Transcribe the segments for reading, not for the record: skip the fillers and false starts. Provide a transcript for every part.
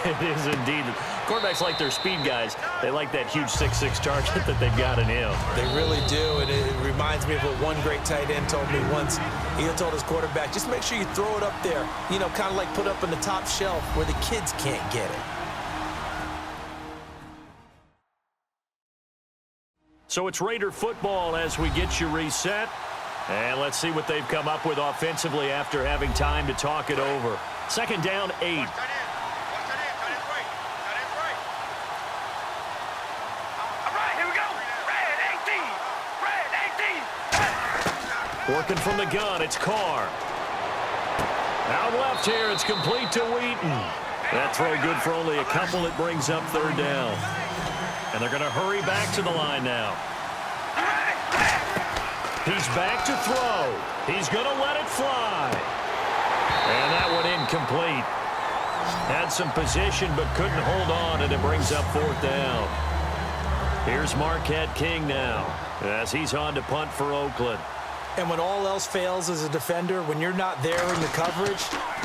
It is indeed. Quarterbacks like their speed guys. They like that huge 6'6" target that they've got in him. They really do, and it reminds me of what one great tight end told me once. He told his quarterback, just make sure you throw it up there, you know, kind of like put up on the top shelf where the kids can't get it. So it's Raider football as we get you reset. And let's see what they've come up with offensively after having time to talk it over. Second down, 8. Working from the gun, it's Carr. Out left here, it's complete to Wheaton. That throw good for only a couple. It brings up third down. And they're going to hurry back to the line now. He's back to throw. He's going to let it fly. And that one incomplete. Had some position but couldn't hold on, and it brings up fourth down. Here's Marquette King now as he's on to punt for Oakland. And when all else fails as a defender, when you're not there in the coverage,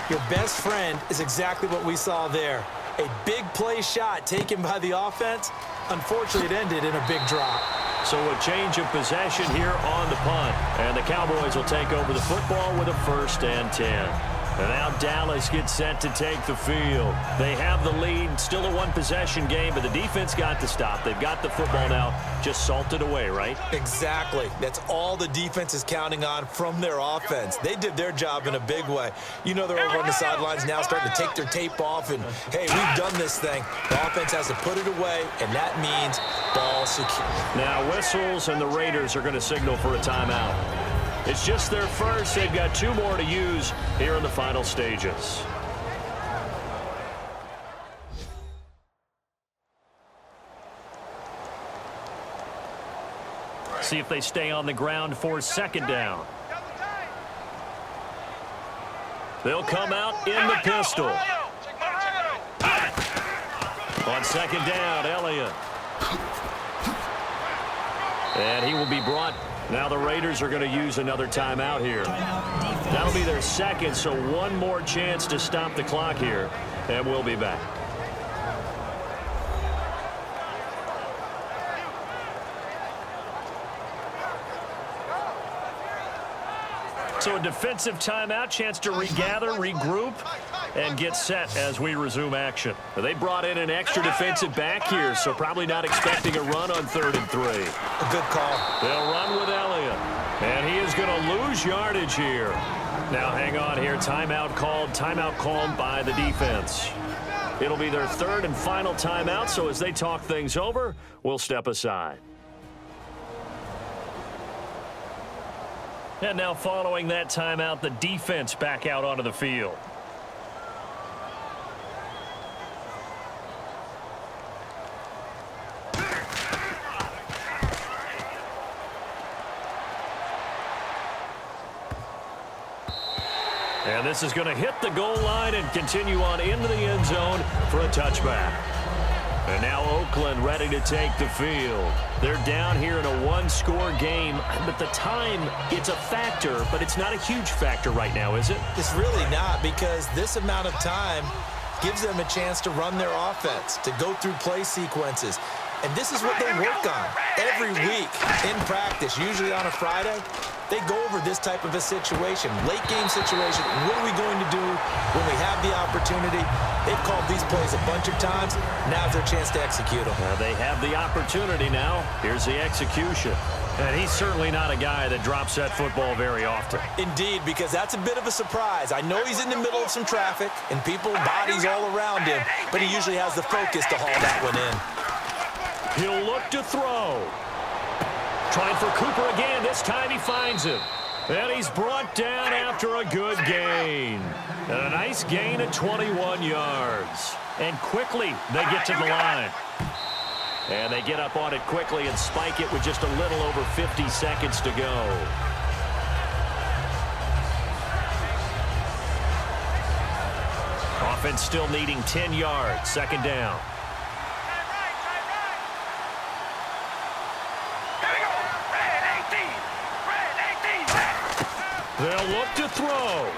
your best friend is exactly what we saw there. A big play shot taken by the offense. Unfortunately, it ended in a big drop. So a change of possession here on the punt. And the Cowboys will take over the football with a 1st and 10. And now Dallas gets set to take the field. They have the lead. Still a one-possession game, but the defense got the stop. They've got the football now. Just salted away, right? Exactly. That's all the defense is counting on from their offense. They did their job in a big way. You know they're over on the sidelines now starting to take their tape off, and, hey, we've done this thing. The offense has to put it away, and that means ball secure. Now whistles, and the Raiders are going to signal for a timeout. It's just their first. They've got 2 more to use here in the final stages. See if they stay on the ground for second down. They'll come out in the pistol. On second down, Elliott. And he will be brought. Now the Raiders are going to use another timeout here. That'll be their second, so one more chance to stop the clock here, and we'll be back. So a defensive timeout, chance to regather, regroup, and get set as we resume action. They brought in an extra defensive back here, so probably not expecting a run on 3rd and 3. A good call. They'll run with Elliott, and he is going to lose yardage here. Now hang on here, timeout called by the defense. It'll be their 3rd and final timeout, so as they talk things over, we'll step aside. And now following that timeout, the defense back out onto the field. And this is going to hit the goal line and continue on into the end zone for a touchback. And now Oakland ready to take the field. They're down here in a 1-score game, but the time, it's a factor, but it's not a huge factor right now, is it? It's really not, because this amount of time gives them a chance to run their offense, to go through play sequences. And this is what they work on every week in practice, usually on a Friday. They go over this type of a situation, late game situation. What are we going to do when we have the opportunity? They've called these plays a bunch of times. Now's their chance to execute them. They have the opportunity now. Here's the execution. And he's certainly not a guy that drops that football very often. Indeed, because that's a bit of a surprise. I know he's in the middle of some traffic and people, bodies all around him, but he usually has the focus to haul that one in. He'll look to throw. Trying for Cooper again. This time he finds him. And he's brought down after a good gain. And a nice gain of 21 yards. And quickly they get to the line. And they get up on it quickly and spike it with just a little over 50 seconds to go. Offense still needing 10 yards. Second down. They'll look to throw.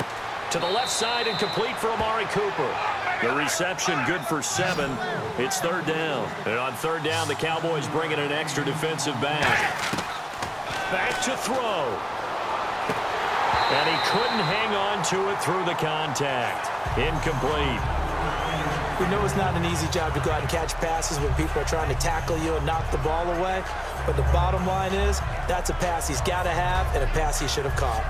To the left side and complete for Amari Cooper. The reception good for 7. It's third down. And on third down, the Cowboys bring in an extra defensive back. Back to throw. And he couldn't hang on to it through the contact. Incomplete. We know it's not an easy job to go out and catch passes when people are trying to tackle you and knock the ball away. But the bottom line is, that's a pass he's got to have and a pass he should have caught.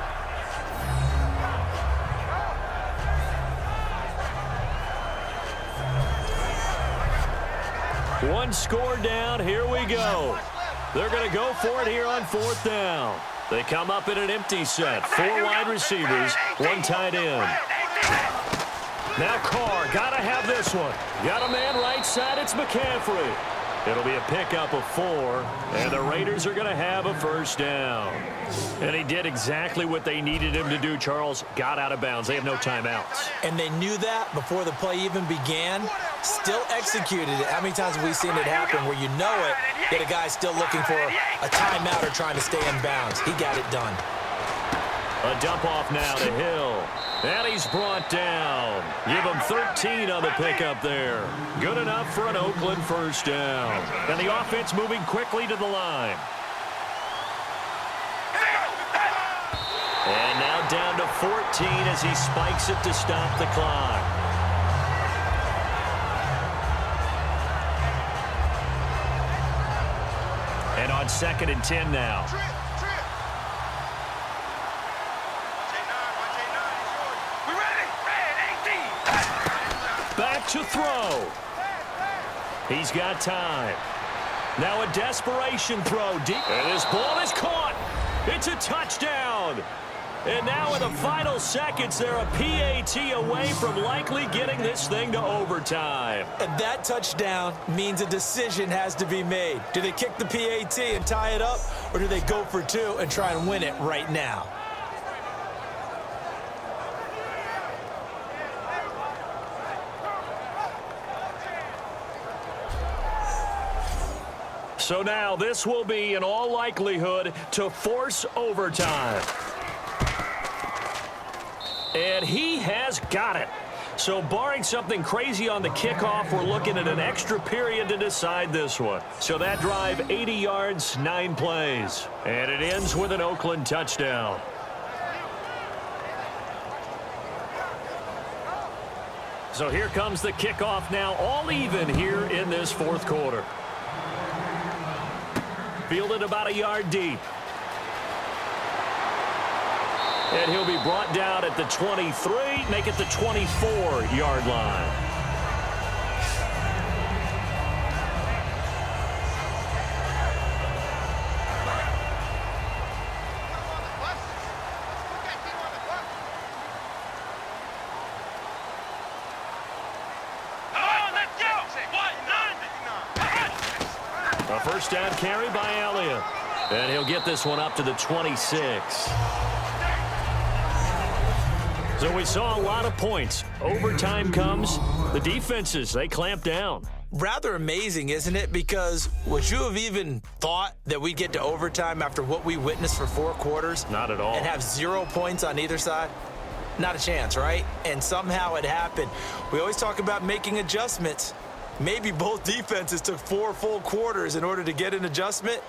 One score down. Here we go. They're going to go for it here on fourth down. They come up in an empty set. 4 wide receivers, 1 tight end. Now Carr, got to have this one. Got a man right side, it's McCaffrey. It'll be a pickup of 4, and the Raiders are going to have a first down. And he did exactly what they needed him to do, Charles. Got out of bounds. They have no timeouts. And they knew that before the play even began. Still executed it. How many times have we seen it happen where you know it, that a guy's still looking for a timeout or trying to stay in bounds? He got it done. A dump off now to Hill. And he's brought down. Give him 13 on the pickup there. Good enough for an Oakland first down. And the offense moving quickly to the line. And now down to 14 as he spikes it to stop the clock. And on 2nd and 10 now. Back to throw. He's got time. Now a desperation throw deep. And this ball is caught. It's a touchdown. And now in the final seconds, they're a PAT away from likely getting this thing to overtime. And that touchdown means a decision has to be made. Do they kick the PAT and tie it up, or do they go for 2 and try and win it right now? So now this will be, in all likelihood, to force overtime. And he has got it. So barring something crazy on the kickoff, we're looking at an extra period to decide this one. So that drive, 80 yards, 9 plays. And it ends with an Oakland touchdown. So here comes the kickoff now, all even here in this fourth quarter. Fielded about a yard deep. And he'll be brought down at the 23, make it the 24-yard line. A first down carry by Elliott. And he'll get this one up to the 26. So we saw a lot of points. Overtime comes. The defenses, they clamp down. Rather amazing, isn't it? Because would you have even thought that we'd get to overtime after what we witnessed for 4 quarters? Not at all. And have 0 points on either side? Not a chance, right? And somehow it happened. We always talk about making adjustments. Maybe both defenses took 4 full quarters in order to get an adjustment.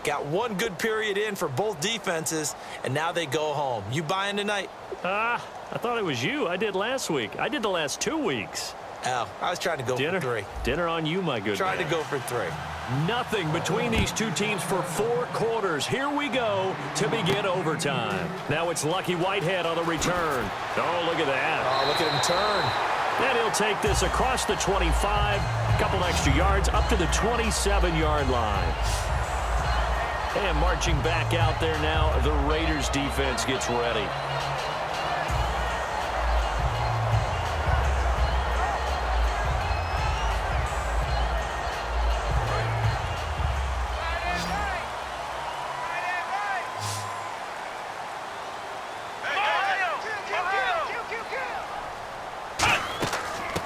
Got 1 good period in for both defenses, and now they go home. You buying tonight? I thought it was you. I did last week. I did the last 2 weeks. Oh, I was trying to go for 3. Dinner on you, my good man. Trying to go for 3. Nothing between these two teams for 4 quarters. Here we go to begin overtime. Now it's Lucky Whitehead on the return. Oh, look at that. Oh, look at him turn. And he'll take this across the 25, a couple extra yards, up to the 27-yard line. And marching back out there now, the Raiders defense gets ready.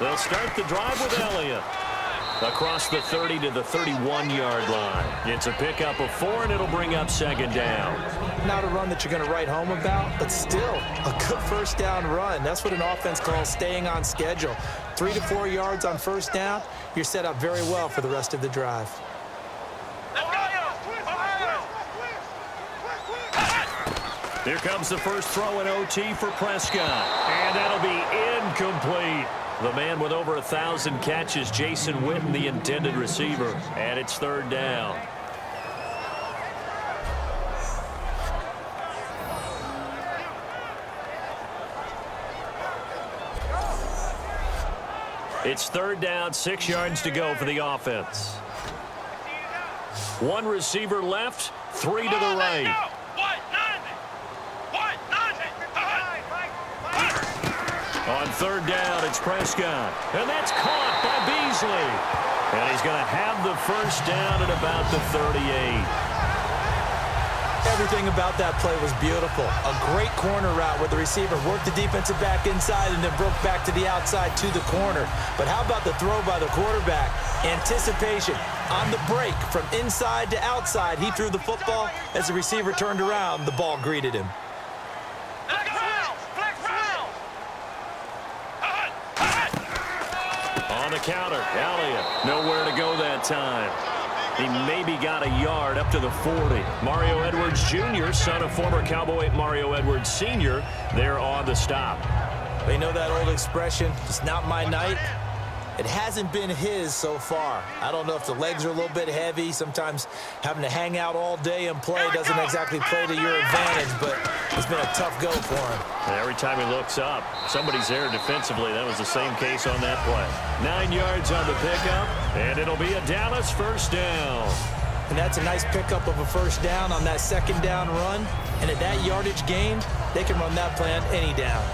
They'll start the drive with Elliott. across the 30 to the 31-yard line. It's a pickup of 4, and it'll bring up second down. Not a run that you're going to write home about, but still a good first down run. That's what an offense calls staying on schedule. 3 to 4 yards on first down, you're set up very well for the rest of the drive. Here comes the first throw in OT for Prescott, and that'll be incomplete. The man with over 1,000 catches, Jason Witten, the intended receiver, and it's third down. It's third down, 6 yards to go for the offense. One receiver left, 3 to the right. On third down, it's Prescott, and that's caught by Beasley. And he's going to have the first down at about the 38. Everything about that play was beautiful. A great corner route where the receiver worked the defensive back inside and then broke back to the outside to the corner. But how about the throw by the quarterback? Anticipation on the break from inside to outside. He threw the football. As the receiver turned around, the ball greeted him. On the counter, Elliott nowhere to go that time. He maybe got a yard up to the 40. Mario Edwards Jr., son of former Cowboy Mario Edwards Sr., there on the stop. But you know that old expression, it's not my night? It hasn't been his so far. I don't know if the legs are a little bit heavy. Sometimes having to hang out all day and play doesn't exactly play to your advantage, but it's been a tough go for him. And every time he looks up, somebody's there defensively. That was the same case on that play. 9 yards on the pickup, and it'll be a Dallas first down. And that's a nice pickup of a first down on that second down run. And at that yardage gained, they can run that play on any down.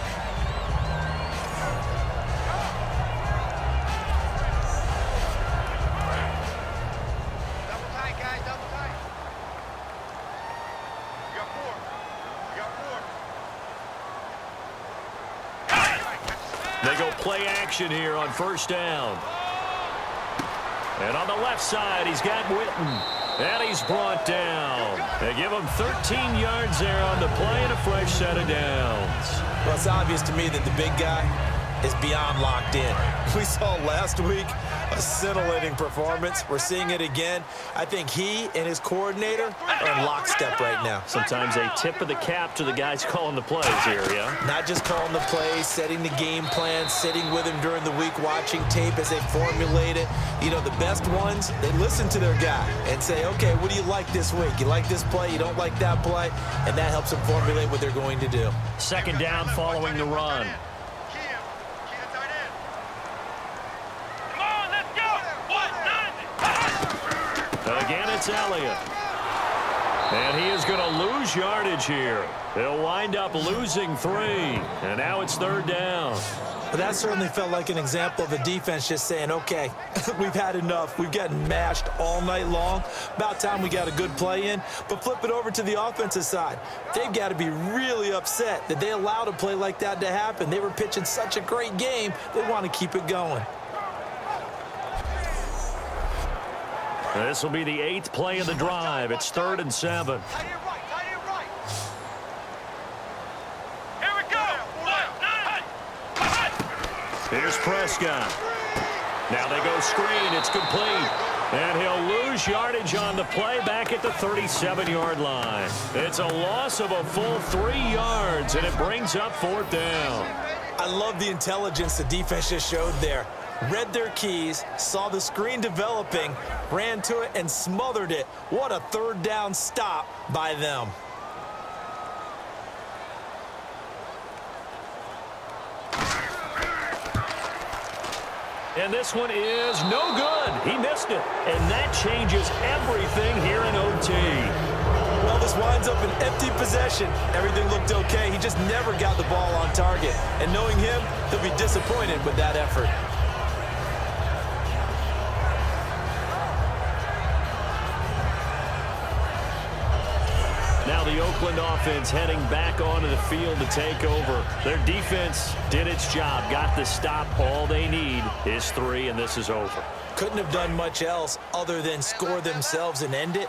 They go play action here on first down. And on the left side, he's got Witten. And he's brought down. They give him 13 yards there on the play and a fresh set of downs. Well, it's obvious to me that the big guy is beyond locked in. We saw last week a scintillating performance. We're seeing it again. I think he and his coordinator are in lockstep right now. Sometimes a tip of the cap to the guys calling the plays here, yeah? Not just calling the plays, setting the game plan, sitting with him during the week, watching tape as they formulate it. You know, the best ones, they listen to their guy and say, okay, what do you like this week? You like this play? You don't like that play? And that helps them formulate what they're going to do. Second down following the run. Again, it's Elliott. And he is going to lose yardage here. They'll wind up losing 3. And now it's third down. But that certainly felt like an example of the defense just saying, okay, we've had enough. We've gotten mashed all night long. About time we got a good play in. But flip it over to the offensive side. They've got to be really upset that they allowed a play like that to happen. They were pitching such a great game. They want to keep it going. This will be the 8th play of the drive. It's 3rd and 7. Here we go. Here's Prescott. Now they go screen. It's complete. And he'll lose yardage on the play back at the 37-yard line. It's a loss of a full 3 yards, and it brings up 4th down. I love the intelligence the defense just showed there. Read their keys, saw the screen developing, ran to it, and smothered it. What a third down stop by them. And this one is no good. He missed it. And that changes everything here in OT. Well, this winds up an empty possession. Everything looked okay. He just never got the ball on target. And knowing him, he'll be disappointed with that effort. the Oakland offense heading back onto the field to take over. Their defense did its job, got the stop. All they need is 3, and this is over. Couldn't have done much else other than score themselves and end it.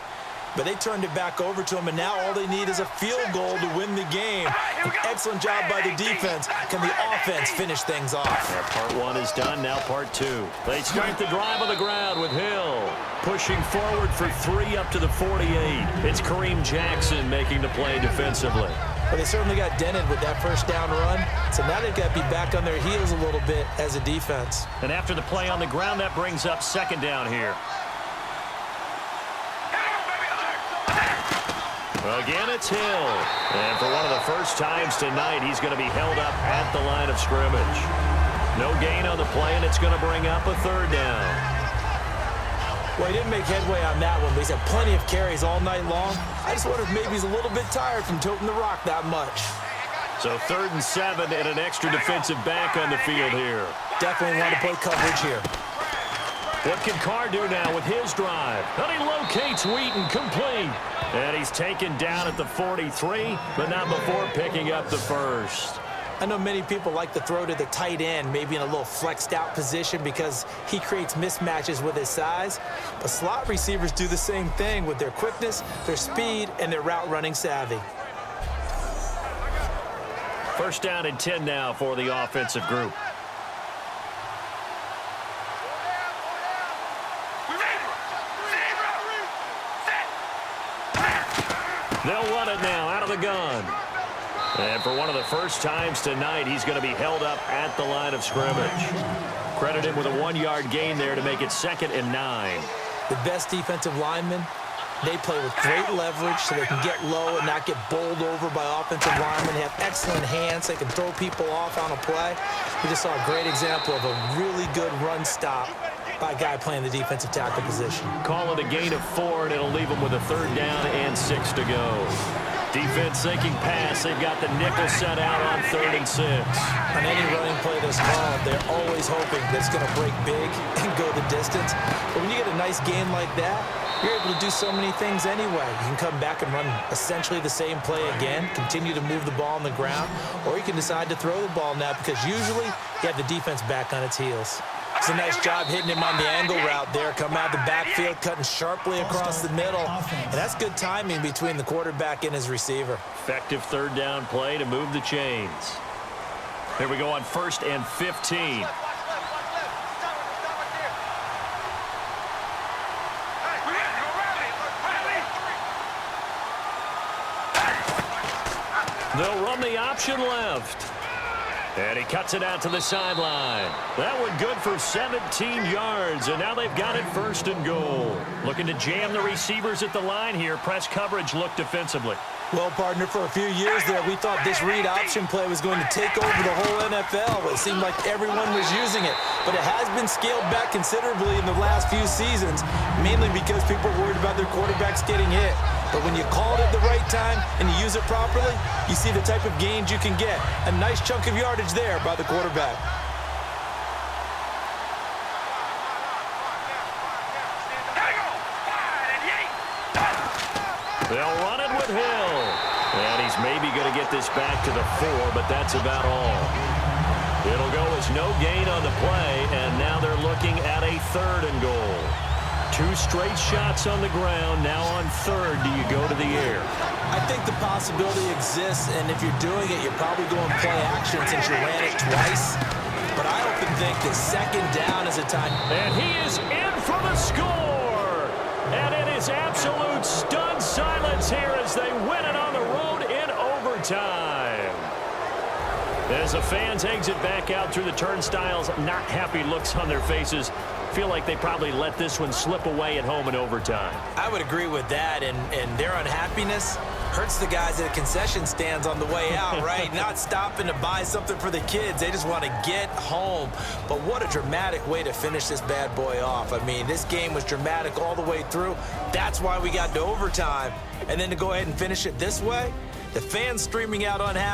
But they turned it back over to them, and now all they need is a field goal to win the game. An excellent job by the defense. Can the offense finish things off? Yeah, part 1 is done, now part 2. They start the drive on the ground with Hill. Pushing forward for 3 up to the 48. It's Kareem Jackson making the play defensively. Well, they certainly got dented with that first down run, so now they've got to be back on their heels a little bit as a defense. And after the play on the ground, that brings up 2nd down here. Again, it's Hill. And for one of the first times tonight, he's going to be held up at the line of scrimmage. No gain on the play, and it's going to bring up a 3rd down. Well, he didn't make headway on that one, but he's had plenty of carries all night long. I just wonder if maybe he's a little bit tired from toting the rock that much. So 3rd and 7 and an extra defensive back on the field here. Definitely want to play coverage here. What can Carr do now with his drive? And he locates Wheaton complete. And he's taken down at the 43, but not before picking up the 1st. I know many people like to throw to the tight end, maybe in a little flexed out position because he creates mismatches with his size. But slot receivers do the same thing with their quickness, their speed, and their route running savvy. 1st down and 10 now for the offensive group. They'll run it now out of the gun. And for one of the first times tonight, he's going to be held up at the line of scrimmage. Credit him with a 1-yard gain there to make it 2nd and 9. The best defensive linemen, they play with great leverage so they can get low and not get bowled over by offensive linemen. They have excellent hands. They can throw people off on a play. We just saw a great example of a really good run stop by a guy playing the defensive tackle position. Call it a gain of 4, and it'll leave them with a 3rd down and 6 to go. Defense sinking pass. They've got the nickel set out on 3rd and 6. On any running play that's called, they're always hoping that it's going to break big and go the distance. But when you get a nice gain like that, you're able to do so many things anyway. You can come back and run essentially the same play again, continue to move the ball on the ground, or you can decide to throw the ball now because usually you have the defense back on its heels. It's a nice job hitting him on the angle route there. Come out the backfield, cutting sharply across the middle. And that's good timing between the quarterback and his receiver. Effective 3rd down play to move the chains. Here we go on 1st and 15. They'll run the option left. And he cuts it out to the sideline. That one good for 17 yards, and now they've got it 1st and goal. Looking to jam the receivers at the line here. Press coverage look defensively. Well, partner, for a few years there, we thought this read option play was going to take over the whole NFL. It seemed like everyone was using it, but it has been scaled back considerably in the last few seasons, mainly because people are worried about their quarterbacks getting hit. But when you call it at the right time and you use it properly, you see the type of gains you can get. A nice chunk of yardage there by the quarterback. They'll run it with Hill. And he's maybe going to get this back to the 4, but that's about all. It'll go as no gain on the play, and now they're looking at a 3rd and goal. 2 straight shots on the ground. Now on 3rd, do you go to the air? I think the possibility exists, and if you're doing it, you're probably going play action since you ran it twice. But I often think that 2nd down is a time. And he is in for the score. And it is absolute stunned silence here as they win it on the road in overtime. As the fans exit back out through the turnstiles, not happy looks on their faces. Feel like they probably let this one slip away at home in overtime. I would agree with that, and their unhappiness hurts the guys at the concession stands on the way out, right? Not stopping to buy something for the kids. They just want to get home. But what a dramatic way to finish this bad boy off. I mean, this game was dramatic all the way through. That's why we got to overtime. And then to go ahead and finish it this way, the fans streaming out unhappy.